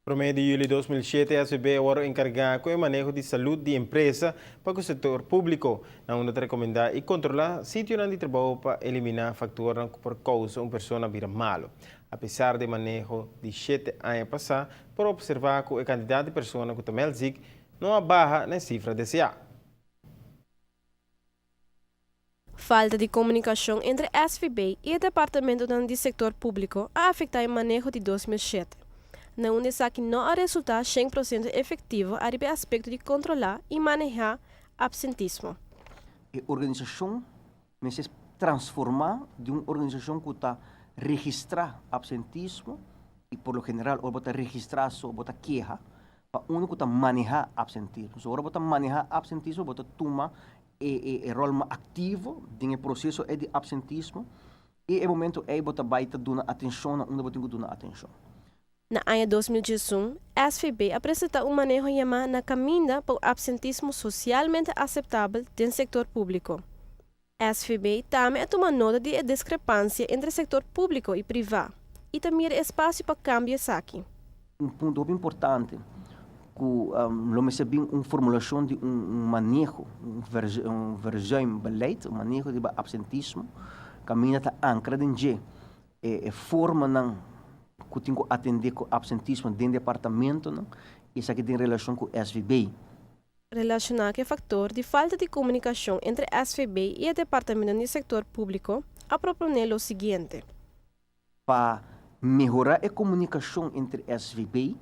Promedio de julho de 2007, a SBB agora encarregada com o manejo de saúde de empresa para o setor público, onde recomendar e controlar sítio de trabalho para eliminar fatores por causa uma pessoa vira malo. Apesar de manejo de 7 anos passados, por observar que a quantidade de pessoas que também zic não abaixo na cifra desejada. Falta de comunicação entre a SVB e o Departamento do Setor Público a afetar o manejo de 2007. Na onde que não há resultado 100% efetivo a respeito aspecto de controlar e manejar absentismo. A organização se transformar de uma organização que está registrar absentismo e por lo general ou bota registrar só bota queixa para um que está manejar absentismo. So, agora bota manejar absentismo bota tomar o rol ativo do processo de absentismo e o momento é bota baita dona atenção onde bota dona atenção. Na ano 2011, a SVB apresenta um manejo chamado na caminha para o absentismo socialmente aceitável do setor público. A SVB também toma nota de discrepância entre o setor público e privado e também espaço para cambios aqui. Um ponto muito importante que nós recebemos uma formulação de manejo, versão beleid, manejo de absentismo, caminha está ancrada em forma não que tem que atender com absentismo dentro do departamento, não? Isso aqui tem relação com o SVB. Relacionar que fator de falta de comunicação entre a SVB e o Departamento do Setor Público a proponer o seguinte. Para melhorar a comunicação entre a SVB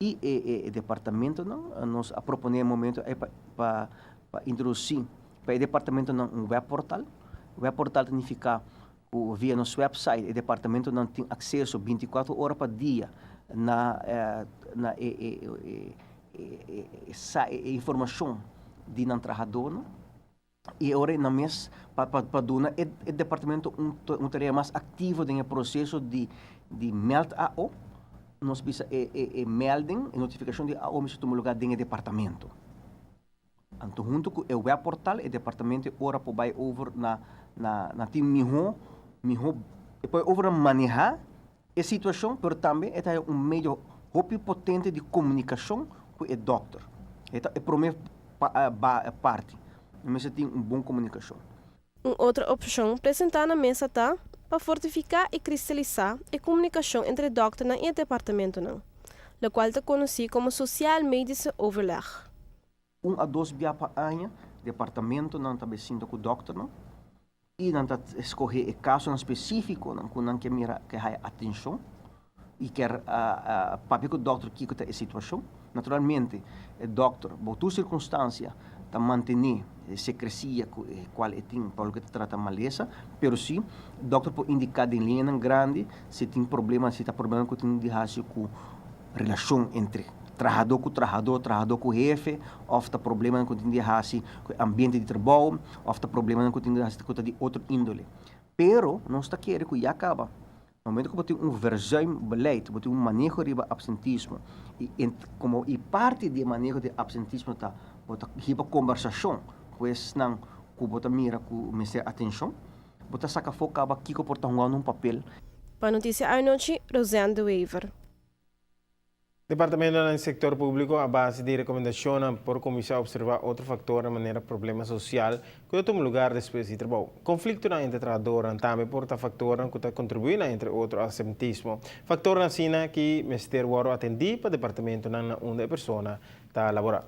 e o departamento, não? Nós a proponer no momento é para introduzir para o departamento um web portal. O web portal significa via nosso website, o departamento não tem acesso 24 horas por dia na informação de não trabalhador e agora na mês para dar o departamento tarefa mais ativo no processo de meld AO nós bisa melding e notificação de AO mas toma lugar dentro do departamento. Então junto com o web portal o departamento ora por vai over na team depois over manejar a situação, mas também é um meio muito potente de comunicação com o doutor. Esta é a primeira parte. Mas tem uma boa comunicação. Uma outra opção apresentada na mesa está para fortificar e cristalizar a comunicação entre o doutor e o departamento, o qual é conhecido como Social Medicine Overleg. 1 a 2 dias por ano, o departamento não está bem com o doutor, não? E não está escolher o caso específico, não que não quer mirar que há atenção e quer para o doutor que está a situação. Naturalmente, o doutor, por toda circunstância, está mantendo a secrecia qual é tem para o que trata a maleza, mas sim, o doutor pode indicar em linha grande se tem problema, se está problema que tem de com relação entre trabalhador com jefe, ou está problema que tem de com ambiente de trabalho, ou está problema que tem de outro índole. Pero não está querendo que já acaba. No momento que tem versão beleid, tem manejo de absentismo, e parte do manejo de absentismo está a conversação, pois não que você mira com me atenção, você saca foco aqui que porta um papel. Para a notícia à noite, Rosane de Wever. Departamento do Setor Público, a base de recomendação por comissão a observar outro fator de maneira problema social que toma lugar depois de trabalho. Conflito entre trabalhador também porta fator que contribui entre outros absentismo. Fator assim que Mr. Waro atendi para o departamento onde a pessoa está laborando.